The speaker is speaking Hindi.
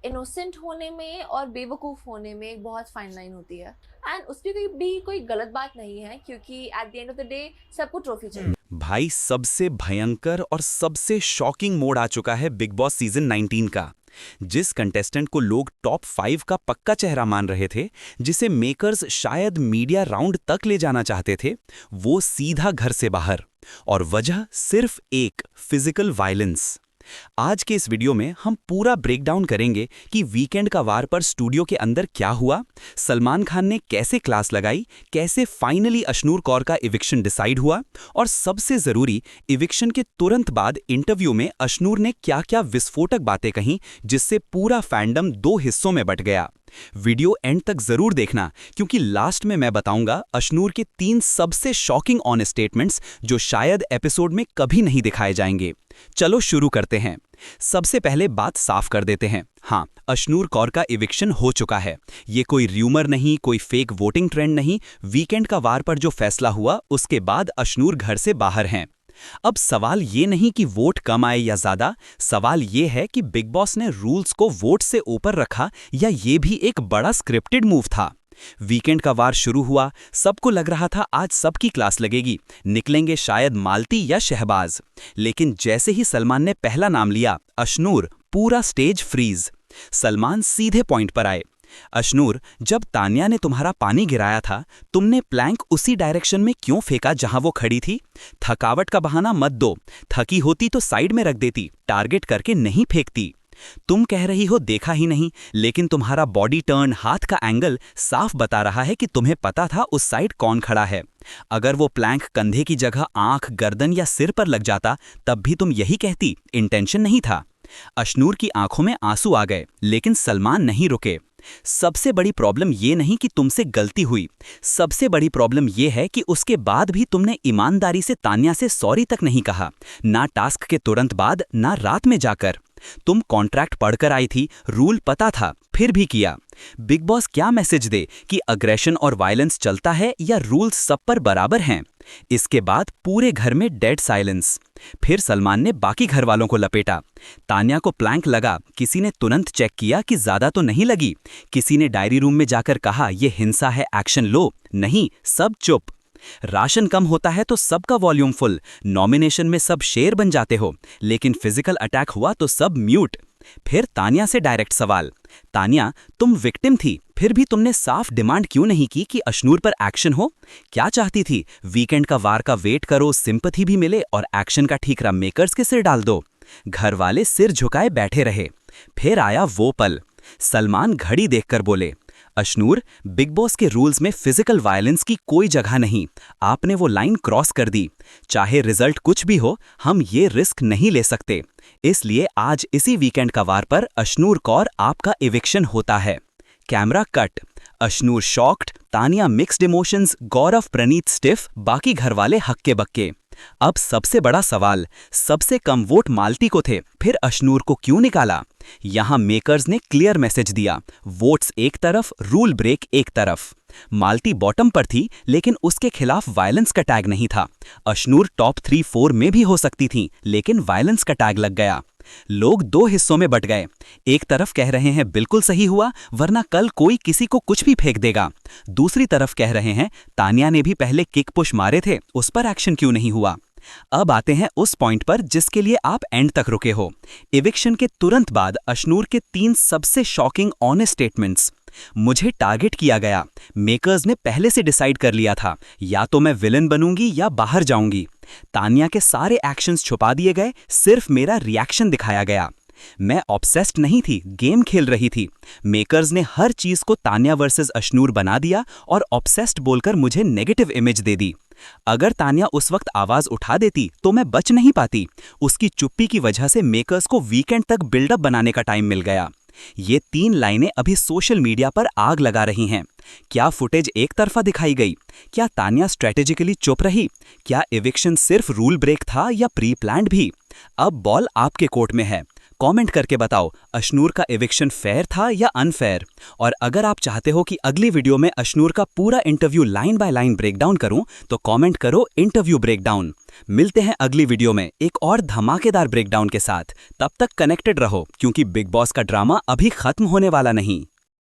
इनोसेंट होने में और बेवकूफ़ होने में एक बहुत फाइन लाइन होती है। एंड उसकी भी कोई गलत बात नहीं है, क्योंकि at the end of the day सबको ट्रॉफी चाहिए। भाई सबसे भयंकर और सबसे शॉकिंग मोड आ चुका है बिग बॉस सीजन 19 का। जिस कंटेस्टेंट को लोग टॉप 5 का पक्का चेहरा मान रहे थे, जिसे मेकर्स शायद मीडिया राउंड तक ले जाना चाहते थे, वो सीधा घर से बाहर। और वजह सिर्फ एक, फिजिकल वायलेंस। आज के इस वीडियो में हम पूरा ब्रेकडाउन करेंगे कि वीकेंड का वार पर स्टूडियो के अंदर क्या हुआ, सलमान खान ने कैसे क्लास लगाई, कैसे फाइनली अशनूर कौर का इविक्शन डिसाइड हुआ, और सबसे जरूरी, इविक्शन के तुरंत बाद इंटरव्यू में अशनूर ने क्या-क्या विस्फोटक बातें कहीं, जिससे पूरा फैंडम दो हिस्सों में बंट गया। वीडियो एंड तक जरूर देखना, क्योंकि लास्ट में मैं बताऊंगा अशनूर के 3 सबसे शॉकिंग ऑनेस्ट स्टेटमेंट्स जो शायद एपिसोड में कभी नहीं दिखाए जाएंगे। चलो शुरू करते हैं। सबसे पहले बात साफ कर देते हैं। हाँ, अशनूर कौर का इविक्शन हो चुका है। ये कोई र्यूमर नहीं, कोई फेक वोटिंग ट्रेंड नहीं। वीकेंड का वार पर जो फैसला हुआ उसके बाद अशनूर घर से बाहर हैं। अब सवाल ये नहीं कि वोट कम आए या ज्यादा, सवाल ये है कि बिग बॉस ने रूल्स को वोट से ऊपर रखा या ये भी एक बड़ा स्क्रिप्टेड मूव था। वीकेंड का वार शुरू हुआ, सबको लग रहा था आज सबकी क्लास लगेगी, निकलेंगे शायद मालती या शहबाज। लेकिन जैसे ही सलमान ने पहला नाम लिया, अशनूर, पूरा स्टेज फ्रीज। सलमान सीधे पॉइंट पर आए। अशनूर, जब तान्या ने तुम्हारा पानी गिराया था, तुमने प्लैंक उसी डायरेक्शन में क्यों फेंका जहां वो खड़ी थी? थकावट का बहाना मत दो, थकी होती तो साइड में रख देती, टारगेट करके नहीं फेंकती। तुम कह रही हो देखा ही नहीं, लेकिन तुम्हारा बॉडी टर्न, हाथ का एंगल साफ बता रहा है कि तुम्हें पता था उस साइड कौन खड़ा है। अगर वो प्लैंक कंधे की जगह आंख, गर्दन या सिर पर लग जाता, तब भी तुम यही कहती, इंटेंशन नहीं था। अशनूर की आंखों में आंसू आ गए, लेकिन सलमान नहीं रुके। सबसे बड़ी प्रॉब्लम ये नहीं कि तुमसे गलती हुई, सबसे बड़ी प्रॉब्लम ये है कि उसके बाद भी तुमने ईमानदारी से तान्या से सॉरी तक नहीं कहा, ना टास्क के तुरंत बाद, ना रात में जाकर। तुम कॉन्ट्रैक्ट पढ़कर आई थी, रूल पता था, फिर भी किया। बिग बॉस क्या मैसेज दे कि अग्रेशन और वायलेंस चलता है या रूल्स सब पर बराबर हैं? इसके बाद पूरे घर में डेड साइलेंस। फिर सलमान ने बाकी घर वालों को लपेटा। तान्या को प्लैंक लगा, किसी ने तुरंत चेक किया कि ज्यादा तो नहीं लगी। किसी ने डायरी रूम में जाकर कहा ये हिंसा है, एक्शन लो। नहीं, सब चुप। राशन कम होता है तो सबका वॉल्यूम फुल, नॉमिनेशन में सब शेर बन जाते हो, लेकिन फिजिकल अटैक हुआ तो सब म्यूट। फिर तान्या से डायरेक्ट सवाल, तान्या तुम विक्टिम थी, फिर भी तुमने साफ डिमांड क्यों नहीं की कि अशनूर पर एक्शन हो? क्या चाहती थी? वीकेंड का वार का वेट करो, सिंपैथी भी मिले और एक्शन का ठीकरा मेकर्स के सिर डाल दो। घर वाले सिर झुकाए बैठे रहे। फिर आया वो पल, सलमान घड़ी देखकर बोले, अशनूर, बिग बॉस के रूल्स में फिजिकल वायलेंस की कोई जगह नहीं, आपने वो लाइन क्रॉस कर दी। चाहे रिजल्ट कुछ भी हो, हम ये रिस्क नहीं ले सकते। इसलिए आज इसी वीकेंड का वार पर अशनूर कौर आपका इविक्शन होता है। Camera cut. Ashnoor shocked, Tanya mixed emotions, Gaurav Pranit stiff, बाकी घरवाले हक्के बक्के। अब सबसे बड़ा सवाल, सबसे कम वोट मालती को थे, फिर अशनूर को क्यों निकाला? यहां मेकर्स ने क्लियर मैसेज दिया, वोट्स एक तरफ, रूल ब्रेक एक तरफ। मालती बॉटम पर थी, लेकिन उसके खिलाफ वायलेंस का टैग नहीं था। अशनूर टॉप 3-4 में भी हो सकती थी, लेकिन वायलेंस का टैग लग गया। लोग दो हिस्सों में बट गए। एक तरफ कह रहे हैं बिल्कुल सही हुआ, वरना कल कोई किसी को कुछ भी फेंक देगा। दूसरी तरफ कह रहे हैं तान्या ने भी पहले किक पुश मारे थे, उस पर एक्शन क्यों नहीं हुआ? अब आते हैं उस पॉइंट पर जिसके लिए आप एंड तक रुके हो। इविक्शन के तुरंत बाद अशनूर के 3 सबसे शॉकिंग ऑनेस्ट स्टेटमेंट्स। मुझे टारगेट किया गया, मेकर्स ने पहले से डिसाइड कर लिया था, या तो मैं विलन बनूंगी या बाहर जाऊंगी। तान्या के सारे एक्शंस छुपा दिए गए, सिर्फ मेरा रिएक्शन दिखाया गया। मैं ऑब्सेस्ड नहीं थी, गेम खेल रही थी। मेकर्स ने हर चीज को तान्या वर्सेस अशनूर बना दिया और ऑब्सेस्ड बोलकर मुझे नेगेटिव इमेज दे दी। अगर तान्या उस वक्त आवाज उठा देती तो मैं बच नहीं पाती। उसकी चुप्पी की वजह से मेकर्स को वीकेंड तक बिल्डअप बनाने का टाइम मिल गया। ये 3 लाइनें अभी सोशल मीडिया पर आग लगा रही हैं। क्या फुटेज एक तरफा दिखाई गई? क्या तान्या स्ट्रेटेजिकली चुप रही? क्या इविक्शन सिर्फ रूल ब्रेक था या प्री प्लान्ड भी? अब बॉल आपके कोर्ट में है। कमेंट करके बताओ अशनूर का एविक्शन फेयर था या अनफेयर। और अगर आप चाहते हो कि अगली वीडियो में अशनूर का पूरा interview line by line breakdown करूं तो कमेंट करो इंटरव्यू ब्रेकडाउन। मिलते हैं अगली वीडियो में एक और धमाकेदार ब्रेकडाउन के साथ। तब तक कनेक्टेड रहो क्योंकि बिग बॉस का ड्रामा अभी खत्म होने वाला नहीं।